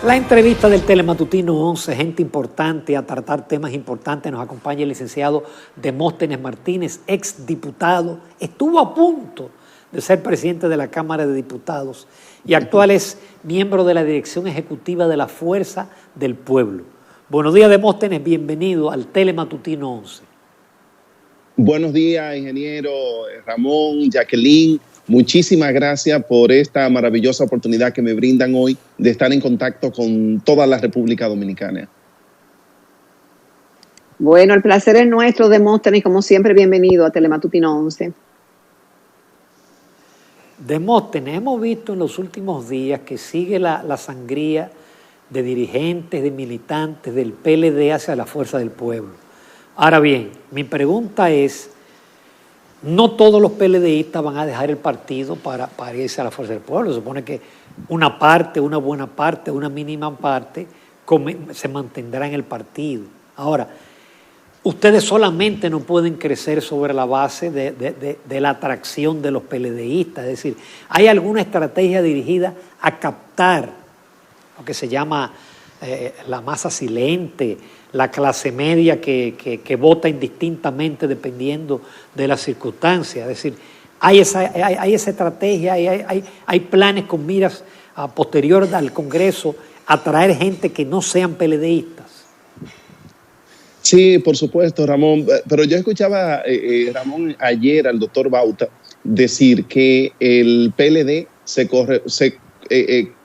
La entrevista del Telematutino 11, gente importante a tratar temas importantes. Nos acompaña el licenciado Demóstenes Martínez, exdiputado. Estuvo a punto de ser presidente de la Cámara de Diputados y actual es miembro de la dirección ejecutiva de la Fuerza del Pueblo. Buenos días, Demóstenes, bienvenido al Telematutino 11. Buenos días, ingeniero Ramón, Jacqueline. Muchísimas gracias por esta maravillosa oportunidad que me brindan hoy de estar en contacto con toda la República Dominicana. Bueno, el placer es nuestro, Demóstenes, como siempre, bienvenido a Telematutino 11. Demóstenes, hemos visto en los últimos días que sigue la sangría de dirigentes, de militantes del PLD hacia la Fuerza del Pueblo. Ahora bien, mi pregunta es, no todos los PLDistas van a dejar el partido para irse a la Fuerza del Pueblo. Se supone que una parte, una buena parte, una mínima parte se mantendrá en el partido. Ahora, ustedes solamente no pueden crecer sobre la base de la atracción de los PLDistas. Es decir, ¿hay alguna estrategia dirigida a captar lo que se llama la masa silente, la clase media que vota indistintamente dependiendo de las circunstancias? Es decir, hay esa estrategia, hay planes con miras a posterior al Congreso a traer gente que no sean PLDistas. Sí, por supuesto, Ramón, pero yo escuchaba, Ramón, ayer al doctor Bauta decir que el PLD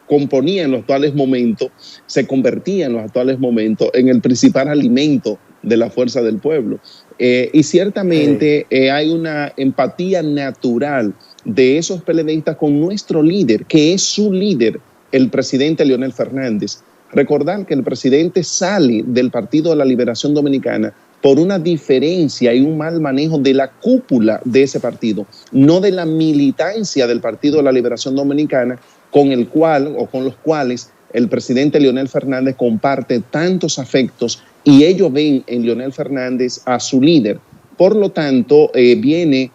componía en los actuales momentos, se convertía en los actuales momentos en el principal alimento de la Fuerza del Pueblo. Y ciertamente hay una empatía natural de esos PLDistas con nuestro líder, que es su líder, el presidente Leonel Fernández. Recordar que el presidente sale del Partido de la Liberación Dominicana por una diferencia y un mal manejo de la cúpula de ese partido, no de la militancia del Partido de la Liberación Dominicana, con el cual o con los cuales el presidente Leonel Fernández comparte tantos afectos y ellos ven en Leonel Fernández a su líder. Por lo tanto, viene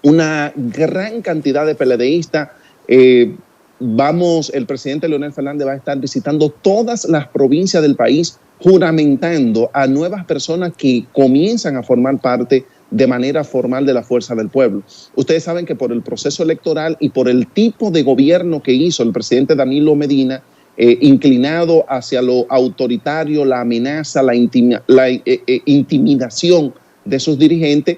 una gran cantidad de PLDistas. El presidente Leonel Fernández va a estar visitando todas las provincias del país, juramentando a nuevas personas que comienzan a formar parte de manera formal de la Fuerza del Pueblo. Ustedes saben que por el proceso electoral y por el tipo de gobierno que hizo el presidente Danilo Medina, inclinado hacia lo autoritario, la amenaza, la intimidación de sus dirigentes,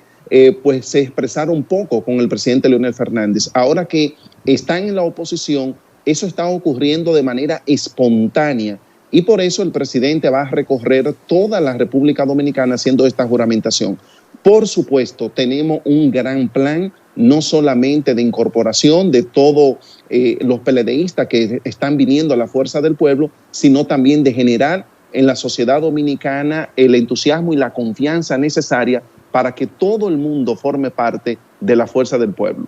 pues se expresaron poco con el presidente Leonel Fernández. Ahora que están en la oposición, eso está ocurriendo de manera espontánea y por eso el presidente va a recorrer toda la República Dominicana haciendo esta juramentación. Por supuesto, tenemos un gran plan, no solamente de incorporación de todos los PLDistas que están viniendo a la Fuerza del Pueblo, sino también de generar en la sociedad dominicana el entusiasmo y la confianza necesaria para que todo el mundo forme parte de la Fuerza del Pueblo.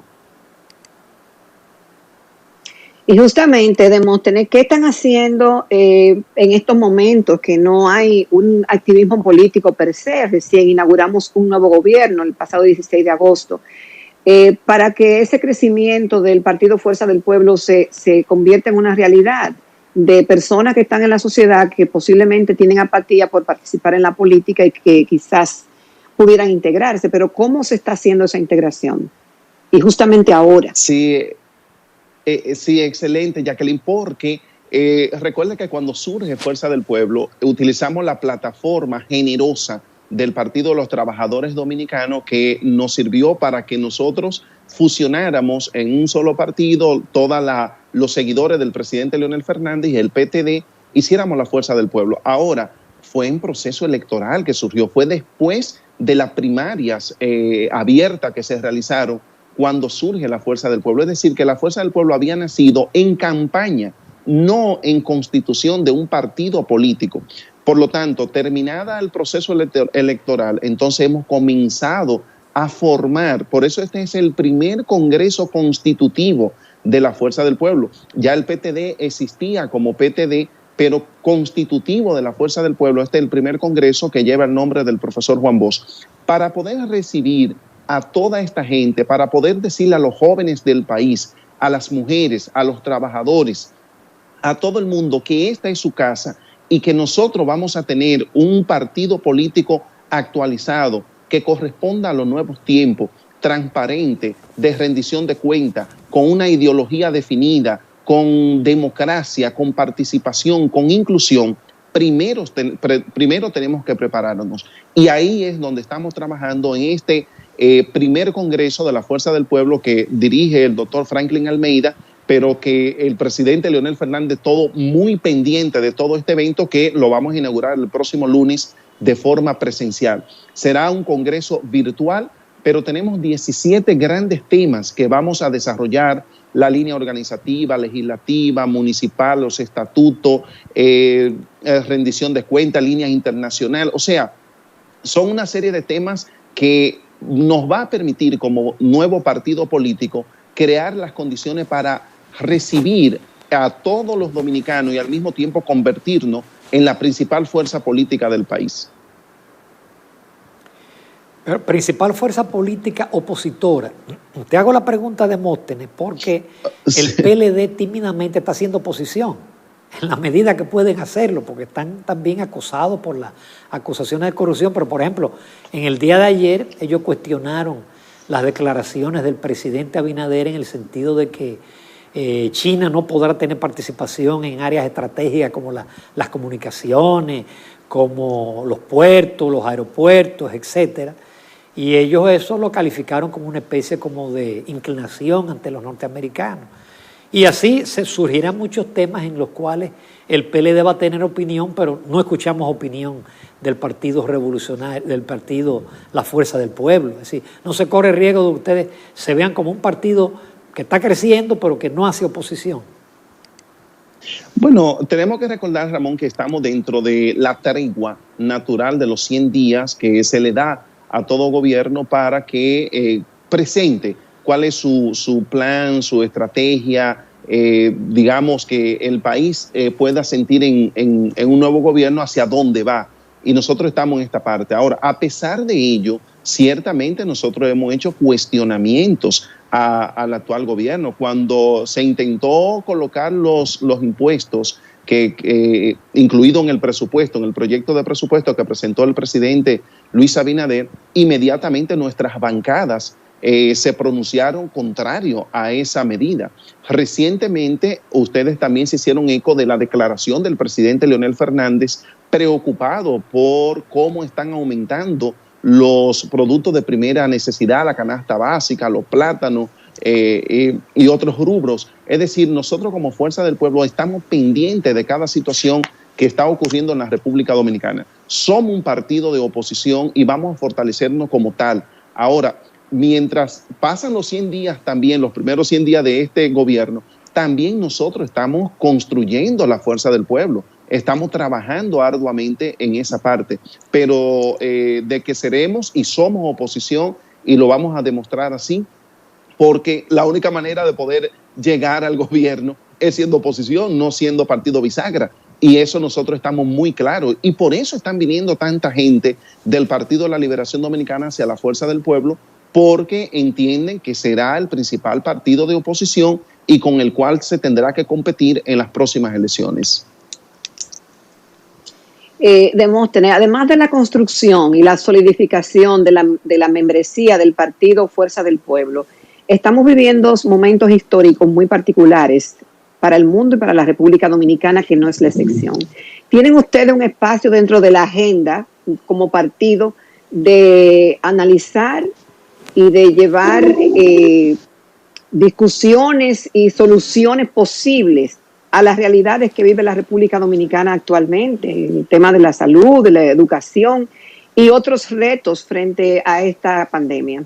Y justamente, Demóstenes, ¿qué están haciendo en estos momentos que no hay un activismo político per se? Recién inauguramos un nuevo gobierno el pasado 16 de agosto, para que ese crecimiento del Partido Fuerza del Pueblo se convierta en una realidad de personas que están en la sociedad que posiblemente tienen apatía por participar en la política y que quizás pudieran integrarse, pero ¿cómo se está haciendo esa integración? Y justamente ahora. Sí, excelente, Jacqueline, porque recuerda que cuando surge Fuerza del Pueblo, utilizamos la plataforma generosa del Partido de los Trabajadores Dominicanos que nos sirvió para que nosotros fusionáramos en un solo partido todos los seguidores del presidente Leonel Fernández y el PTD, hiciéramos la Fuerza del Pueblo. Ahora, fue en proceso electoral que surgió, fue después de las primarias abiertas que se realizaron cuando surge la Fuerza del Pueblo. Es decir, que la Fuerza del Pueblo había nacido en campaña, no en constitución de un partido político. Por lo tanto, terminada el proceso electoral, entonces hemos comenzado a formar, por eso este es el primer congreso constitutivo de la Fuerza del Pueblo. Ya el PTD existía como PTD, pero constitutivo de la Fuerza del Pueblo. Este es el primer congreso que lleva el nombre del profesor Juan Bosch. Para poder recibir a toda esta gente, para poder decirle a los jóvenes del país, a las mujeres, a los trabajadores, a todo el mundo que esta es su casa y que nosotros vamos a tener un partido político actualizado que corresponda a los nuevos tiempos, transparente, de rendición de cuentas, con una ideología definida, con democracia, con participación, con inclusión. Primero tenemos que prepararnos. Y ahí es donde estamos trabajando en este primer congreso de la Fuerza del Pueblo que dirige el doctor Franklin Almeida, pero que el presidente Leonel Fernández, todo muy pendiente de todo este evento que lo vamos a inaugurar el próximo lunes de forma presencial. Será un congreso virtual, pero tenemos 17 grandes temas que vamos a desarrollar: la línea organizativa, legislativa, municipal, los estatutos, rendición de cuentas, línea internacional. O sea, son una serie de temas que nos va a permitir como nuevo partido político crear las condiciones para recibir a todos los dominicanos y al mismo tiempo convertirnos en la principal fuerza política del país. Pero principal fuerza política opositora. Te hago la pregunta, Demóstenes, porque el PLD tímidamente está haciendo oposición en la medida que pueden hacerlo, porque están también acosados por las acusaciones de corrupción. Pero, por ejemplo, en el día de ayer ellos cuestionaron las declaraciones del presidente Abinader en el sentido de que China no podrá tener participación en áreas estratégicas como las comunicaciones, como los puertos, los aeropuertos, etcétera. Y ellos eso lo calificaron como una especie como de inclinación ante los norteamericanos. Y así surgirán muchos temas en los cuales el PLD va a tener opinión, pero no escuchamos opinión del Partido Revolucionario, del partido La Fuerza del Pueblo. Es decir, no se corre riesgo de que ustedes se vean como un partido que está creciendo, pero que no hace oposición. Bueno, tenemos que recordar, Ramón, que estamos dentro de la tregua natural de los 100 días que se le da a todo gobierno para que presente cuál es su plan, su estrategia, digamos que el país pueda sentir en un nuevo gobierno hacia dónde va. Y nosotros estamos en esta parte. Ahora, a pesar de ello, ciertamente nosotros hemos hecho cuestionamientos al actual gobierno. Cuando se intentó colocar los impuestos, incluido en el presupuesto, en el proyecto de presupuesto que presentó el presidente Luis Abinader, inmediatamente nuestras bancadas se pronunciaron contrario a esa medida. Recientemente, ustedes también se hicieron eco de la declaración del presidente Leonel Fernández, preocupado por cómo están aumentando los productos de primera necesidad, la canasta básica, los plátanos y otros rubros. Es decir, nosotros como Fuerza del Pueblo estamos pendientes de cada situación que está ocurriendo en la República Dominicana. Somos un partido de oposición y vamos a fortalecernos como tal. Ahora, mientras pasan los 100 días también, los primeros 100 días de este gobierno, también nosotros estamos construyendo la Fuerza del Pueblo. Estamos trabajando arduamente en esa parte, pero de que seremos y somos oposición y lo vamos a demostrar así, porque la única manera de poder llegar al gobierno es siendo oposición, no siendo partido bisagra. Y eso nosotros estamos muy claros. Y por eso están viniendo tanta gente del Partido de la Liberación Dominicana hacia la Fuerza del Pueblo, porque entienden que será el principal partido de oposición y con el cual se tendrá que competir en las próximas elecciones. Demóstenes, además de la construcción y la solidificación de la membresía del partido Fuerza del Pueblo, estamos viviendo momentos históricos muy particulares para el mundo y para la República Dominicana, que no es la excepción. ¿Tienen ustedes un espacio dentro de la agenda como partido de analizar y de llevar discusiones y soluciones posibles a las realidades que vive la República Dominicana actualmente, el tema de la salud, de la educación y otros retos frente a esta pandemia?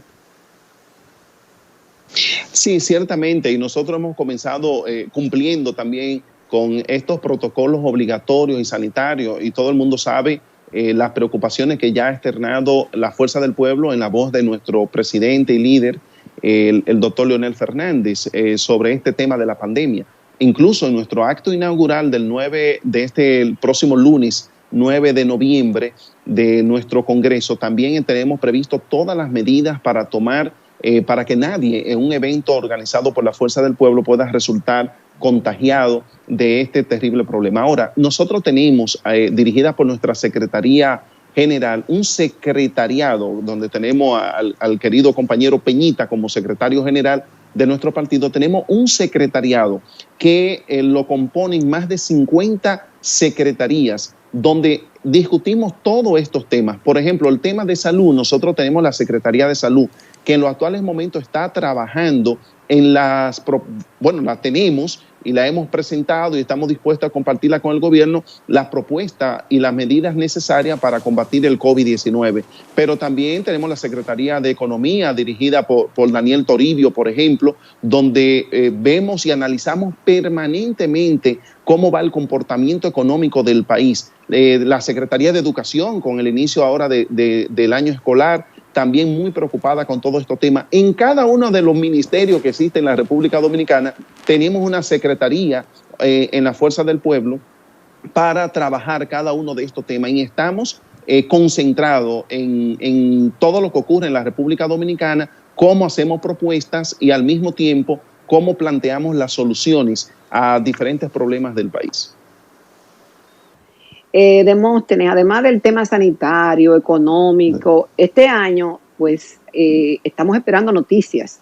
Sí, ciertamente, y nosotros hemos comenzado cumpliendo también con estos protocolos obligatorios y sanitarios, y todo el mundo sabe las preocupaciones que ya ha externado la Fuerza del Pueblo en la voz de nuestro presidente y líder, el doctor Leonel Fernández, sobre este tema de la pandemia. Incluso en nuestro acto inaugural el próximo lunes, 9 de noviembre, de nuestro Congreso, también tenemos previsto todas las medidas para tomar, para que nadie en un evento organizado por la Fuerza del Pueblo pueda resultar contagiado de este terrible problema. Ahora, nosotros tenemos, dirigida por nuestra Secretaría General, un secretariado donde tenemos al querido compañero Peñita como secretario general de nuestro partido. Tenemos un secretariado que lo componen más de 50 secretarías donde discutimos todos estos temas. Por ejemplo, el tema de salud, nosotros tenemos la Secretaría de Salud, que en los actuales momentos está trabajando en la tenemos y la hemos presentado y estamos dispuestos a compartirla con el gobierno, las propuestas y las medidas necesarias para combatir el COVID-19. Pero también tenemos la Secretaría de Economía, dirigida por Daniel Toribio, por ejemplo, donde vemos y analizamos permanentemente cómo va el comportamiento económico del país. La Secretaría de Educación, con el inicio ahora del año escolar, también muy preocupada con todos estos temas. En cada uno de los ministerios que existen en la República Dominicana tenemos una secretaría en la Fuerza del Pueblo para trabajar cada uno de estos temas y estamos concentrados en todo lo que ocurre en la República Dominicana, cómo hacemos propuestas y al mismo tiempo cómo planteamos las soluciones a diferentes problemas del país. Demóstenes, además del tema sanitario, económico, este año pues estamos esperando noticias.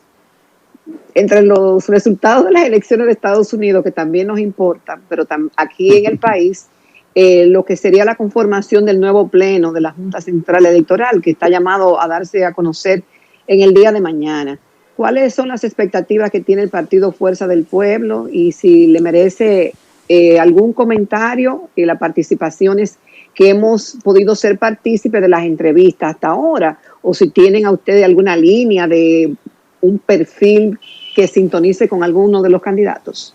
Entre los resultados de las elecciones de Estados Unidos, que también nos importan, pero aquí en el país, lo que sería la conformación del nuevo pleno de la Junta Central Electoral, que está llamado a darse a conocer en el día de mañana. ¿Cuáles son las expectativas que tiene el Partido Fuerza del Pueblo y si le merece algún comentario y las participaciones que hemos podido ser partícipes de las entrevistas hasta ahora, o si tienen a ustedes alguna línea de un perfil que sintonice con alguno de los candidatos?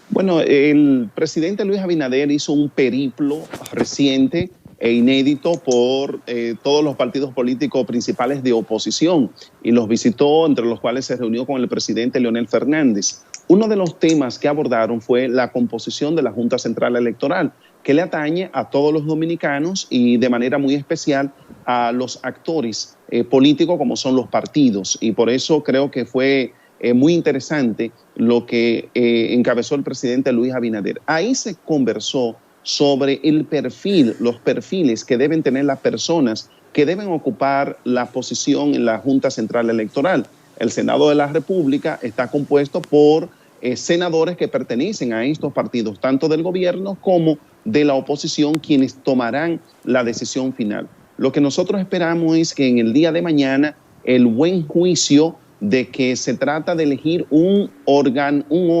Bueno, el presidente Luis Abinader hizo un periplo reciente e inédito por todos los partidos políticos principales de oposición y los visitó, entre los cuales se reunió con el presidente Leonel Fernández. Uno de los temas que abordaron fue la composición de la Junta Central Electoral, que le atañe a todos los dominicanos y de manera muy especial a los actores políticos como son los partidos. Y por eso creo que fue muy interesante lo que encabezó el presidente Luis Abinader. Ahí se conversó sobre el perfil, los perfiles que deben tener las personas que deben ocupar la posición en la Junta Central Electoral. El Senado de la República está compuesto por senadores que pertenecen a estos partidos, tanto del gobierno como de la oposición, quienes tomarán la decisión final. Lo que nosotros esperamos es que en el día de mañana el buen juicio de que se trata de elegir un organismo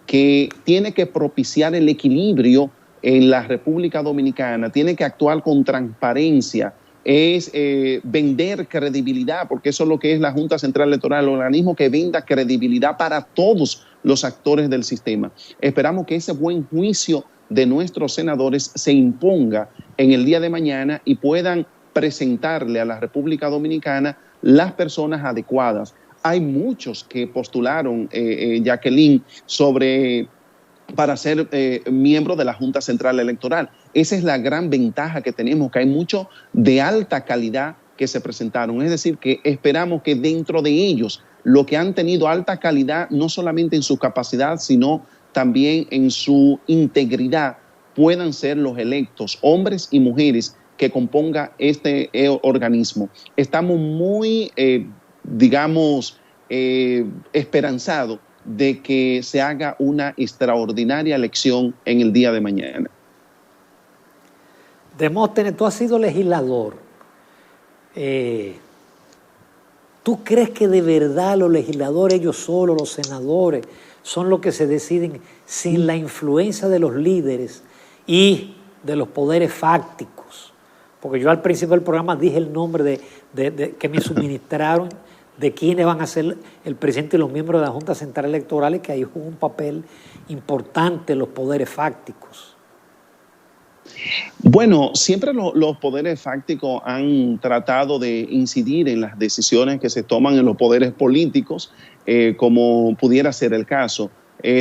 que tiene que propiciar el equilibrio en la República Dominicana, tiene que actuar con transparencia, es vender credibilidad, porque eso es lo que es la Junta Central Electoral, el organismo que venda credibilidad para todos los actores del sistema. Esperamos que ese buen juicio de nuestros senadores se imponga en el día de mañana y puedan presentarle a la República Dominicana las personas adecuadas. Hay muchos que postularon, Jacqueline, para ser miembro de la Junta Central Electoral. Esa es la gran ventaja que tenemos, que hay muchos de alta calidad que se presentaron. Es decir, que esperamos que dentro de ellos, los que han tenido alta calidad, no solamente en su capacidad, sino también en su integridad, puedan ser los electos, hombres y mujeres, que componga este organismo. Estamos muy, esperanzados de que se haga una extraordinaria elección en el día de mañana. Demóstenes, tú has sido legislador. ¿Tú crees que de verdad los legisladores, ellos solos, los senadores, son los que se deciden sin la influencia de los líderes y de los poderes fácticos? Porque yo al principio del programa dije el nombre de que me suministraron de quiénes van a ser el presidente y los miembros de la Junta Central Electoral, y que ahí juega un papel importante los poderes fácticos. Bueno, siempre los poderes fácticos han tratado de incidir en las decisiones que se toman en los poderes políticos, como pudiera ser el caso.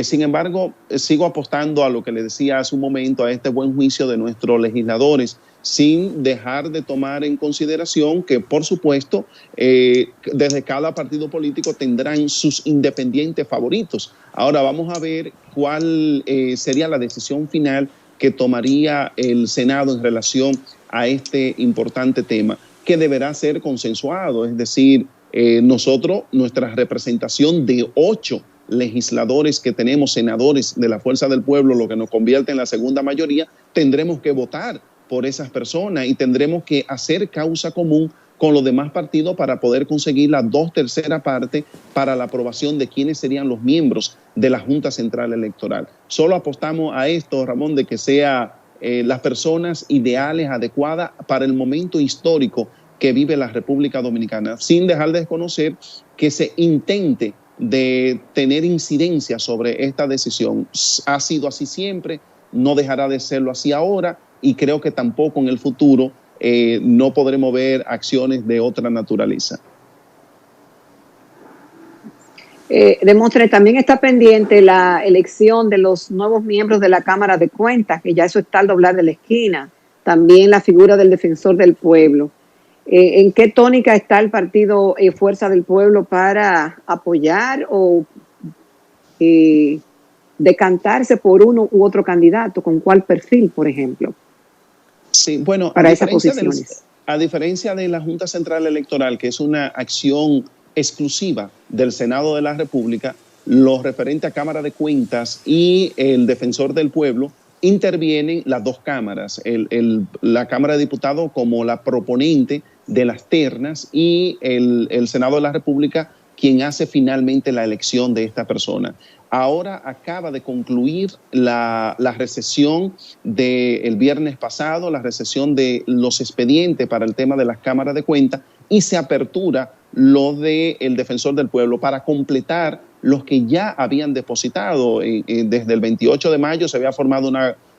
Sin embargo, sigo apostando a lo que le decía hace un momento, a este buen juicio de nuestros legisladores, sin dejar de tomar en consideración que, por supuesto, desde cada partido político tendrán sus independientes favoritos. Ahora vamos a ver cuál sería la decisión final que tomaría el Senado en relación a este importante tema, que deberá ser consensuado. Es decir, nuestra representación de 8 legisladores que tenemos, senadores de la Fuerza del Pueblo, lo que nos convierte en la segunda mayoría, tendremos que votar por esas personas y tendremos que hacer causa común con los demás partidos para poder conseguir la 2/3 parte para la aprobación de quiénes serían los miembros de la Junta Central Electoral. Solo apostamos a esto, Ramón, de que sea las personas ideales, adecuadas para el momento histórico que vive la República Dominicana, sin dejar de desconocer que se intente de tener incidencia sobre esta decisión. Ha sido así siempre, no dejará de serlo así ahora, y creo que tampoco en el futuro no podremos ver acciones de otra naturaleza. Demóstenes, también está pendiente la elección de los nuevos miembros de la Cámara de Cuentas, que ya eso está al doblar de la esquina. También la figura del defensor del pueblo. ¿En qué tónica está el partido Fuerza del Pueblo para apoyar o decantarse por uno u otro candidato? ¿Con cuál perfil, por ejemplo? Sí, bueno, para esas posiciones. A diferencia de la Junta Central Electoral, que es una acción exclusiva del Senado de la República, lo referente a Cámara de Cuentas y el Defensor del Pueblo, intervienen las dos cámaras, la Cámara de Diputados como la proponente de las ternas y el Senado de la República quien hace finalmente la elección de esta persona. Ahora acaba de concluir la recesión del viernes pasado, la recesión de los expedientes para el tema de las cámaras de cuentas, y se apertura lo del Defensor del Pueblo para completar los que ya habían depositado. Desde el 28 de mayo se había formado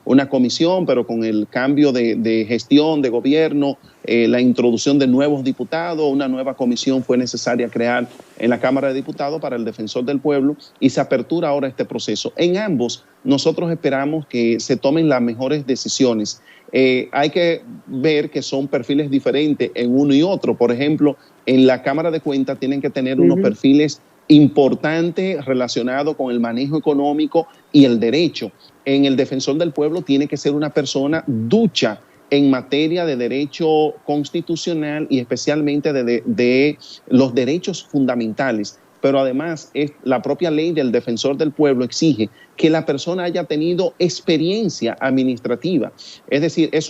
una comisión, pero con el cambio de gestión, de gobierno, la introducción de nuevos diputados, una nueva comisión fue necesaria crear en la Cámara de Diputados para el Defensor del Pueblo, y se apertura ahora este proceso. En ambos, nosotros esperamos que se tomen las mejores decisiones. Hay que ver que son perfiles diferentes en uno y otro. Por ejemplo, en la Cámara de Cuentas tienen que tener unos perfiles importantes relacionados con el manejo económico y el derecho. En el Defensor del Pueblo tiene que ser una persona ducha en materia de derecho constitucional y especialmente de los derechos fundamentales. Pero además la propia ley del Defensor del Pueblo exige que la persona haya tenido experiencia administrativa. Es decir, es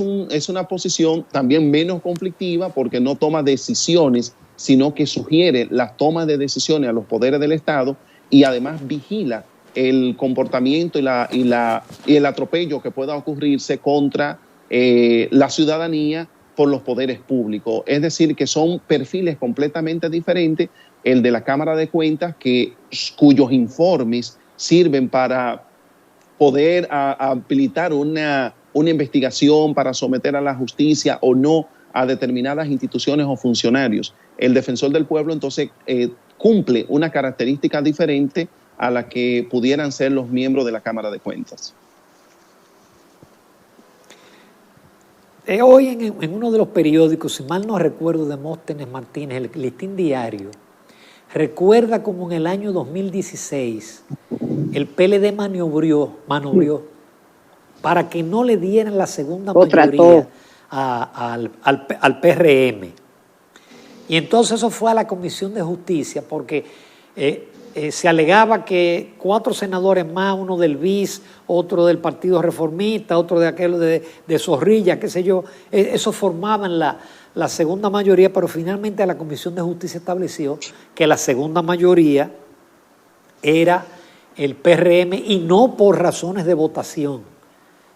una posición también menos conflictiva porque no toma decisiones, sino que sugiere la toma de decisiones a los poderes del Estado y además vigila el comportamiento y el atropello que pueda ocurrirse contra la ciudadanía por los poderes públicos. Es decir, que son perfiles completamente diferentes. El de la Cámara de Cuentas, cuyos informes sirven para poder habilitar una investigación para someter a la justicia o no a determinadas instituciones o funcionarios. El Defensor del Pueblo entonces cumple una característica diferente a la que pudieran ser los miembros de la Cámara de Cuentas. Hoy en uno de los periódicos, si mal no recuerdo, Demóstenes Martínez, el Listín Diario, recuerda como en el año 2016 el PLD maniobrió para que no le dieran la segunda mayoría al PRM. Y entonces eso fue a la Comisión de Justicia porque se alegaba que 4 senadores más, uno del BIS, otro del Partido Reformista, otro de aquel de Zorrilla, qué sé yo, eso formaban la segunda mayoría, pero finalmente la Comisión de Justicia estableció que la segunda mayoría era el PRM, y no por razones de votación,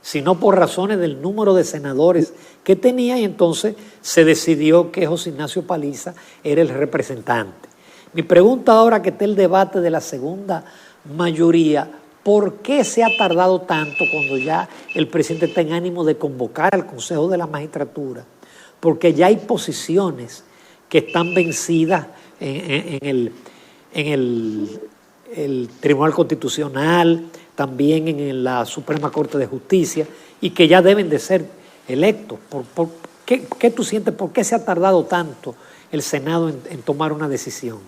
sino por razones del número de senadores que tenía, y entonces se decidió que José Ignacio Paliza era el representante. Mi pregunta ahora que está el debate de la segunda mayoría, ¿por qué se ha tardado tanto cuando ya el presidente está en ánimo de convocar al Consejo de la Magistratura? Porque ya hay posiciones que están vencidas en el Tribunal Constitucional, también en la Suprema Corte de Justicia, y que ya deben de ser electos. ¿Qué tú sientes? ¿Por qué se ha tardado tanto el Senado en tomar una decisión?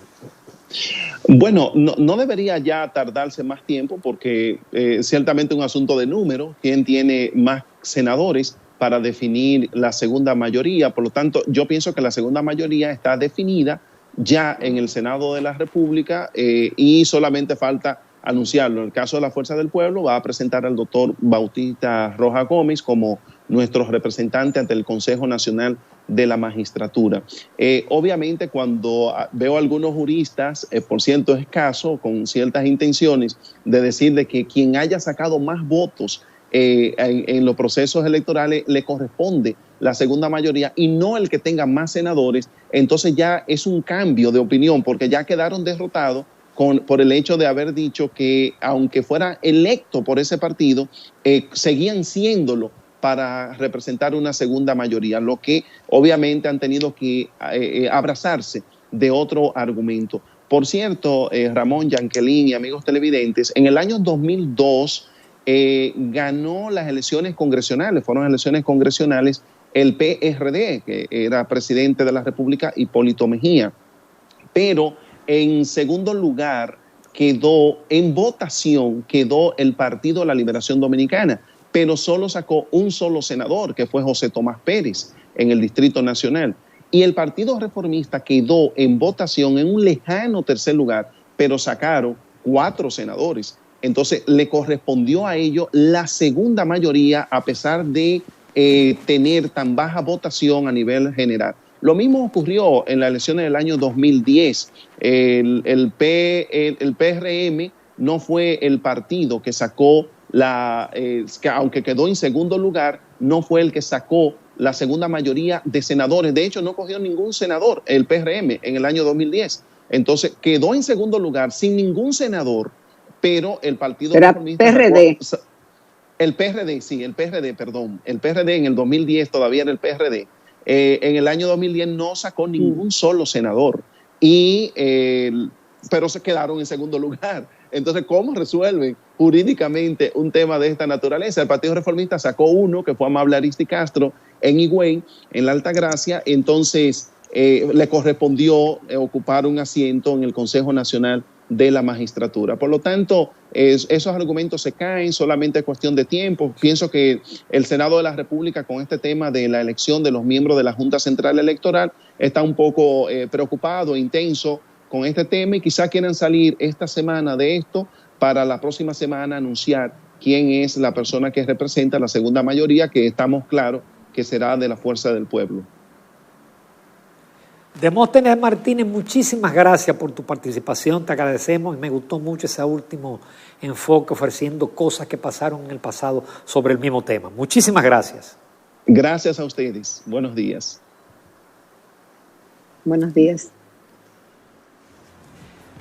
Bueno, no debería ya tardarse más tiempo porque ciertamente es un asunto de número, quién tiene más senadores para definir la segunda mayoría. Por lo tanto, yo pienso que la segunda mayoría está definida ya en el Senado de la República y solamente falta anunciarlo. En el caso de la Fuerza del Pueblo, va a presentar al doctor Bautista Rojas Gómez como nuestro representante ante el Consejo Nacional de la Magistratura. Obviamente, cuando veo a algunos juristas, por cierto escaso, con ciertas intenciones de decir de que quien haya sacado más votos en los procesos electorales le corresponde la segunda mayoría y no el que tenga más senadores, entonces ya es un cambio de opinión porque ya quedaron derrotados por el hecho de haber dicho que aunque fuera electo por ese partido, seguían siéndolo para representar una segunda mayoría, lo que obviamente han tenido que abrazarse de otro argumento. Por cierto, Ramón, Yankelín y amigos televidentes, en el año 2002 ganó las elecciones congresionales, fueron elecciones congresionales el PRD, que era presidente de la República, Hipólito Mejía, pero en segundo lugar quedó en votación, quedó el Partido de la Liberación Dominicana, pero solo sacó un solo senador, que fue José Tomás Pérez, en el Distrito Nacional. Y el Partido Reformista quedó en votación en un lejano tercer lugar, pero sacaron 4 senadores. Entonces, le correspondió a ellos la segunda mayoría, a pesar de tener tan baja votación a nivel general. Lo mismo ocurrió en las elecciones del año 2010. El PRM no fue el partido que sacó que aunque quedó en segundo lugar, no fue el que sacó la segunda mayoría de senadores. De hecho, no cogió ningún senador el PRM en el año 2010. Entonces, quedó en segundo lugar sin ningún senador, pero el Partido Reformista... PRD. El PRD, sí, el PRD, perdón. El PRD en el 2010 todavía era el PRD. En el año 2010 no sacó ningún solo senador, pero se quedaron en segundo lugar. Entonces, ¿cómo resuelven jurídicamente un tema de esta naturaleza? El Partido Reformista sacó uno, que fue Amable Aristi Castro, en Higüey, en la Altagracia. Entonces, le correspondió ocupar un asiento en el Consejo Nacional de la Magistratura. Por lo tanto, esos argumentos se caen, solamente es cuestión de tiempo. Pienso que el Senado de la República, con este tema de la elección de los miembros de la Junta Central Electoral, está un poco preocupado, intenso con este tema, y quizá quieran salir esta semana de esto para la próxima semana anunciar quién es la persona que representa la segunda mayoría, que estamos claros que será de la Fuerza del Pueblo. Demóstenes Martínez, muchísimas gracias por tu participación, te agradecemos y me gustó mucho ese último enfoque ofreciendo cosas que pasaron en el pasado sobre el mismo tema. Muchísimas gracias. Gracias a ustedes. Buenos días. Buenos días.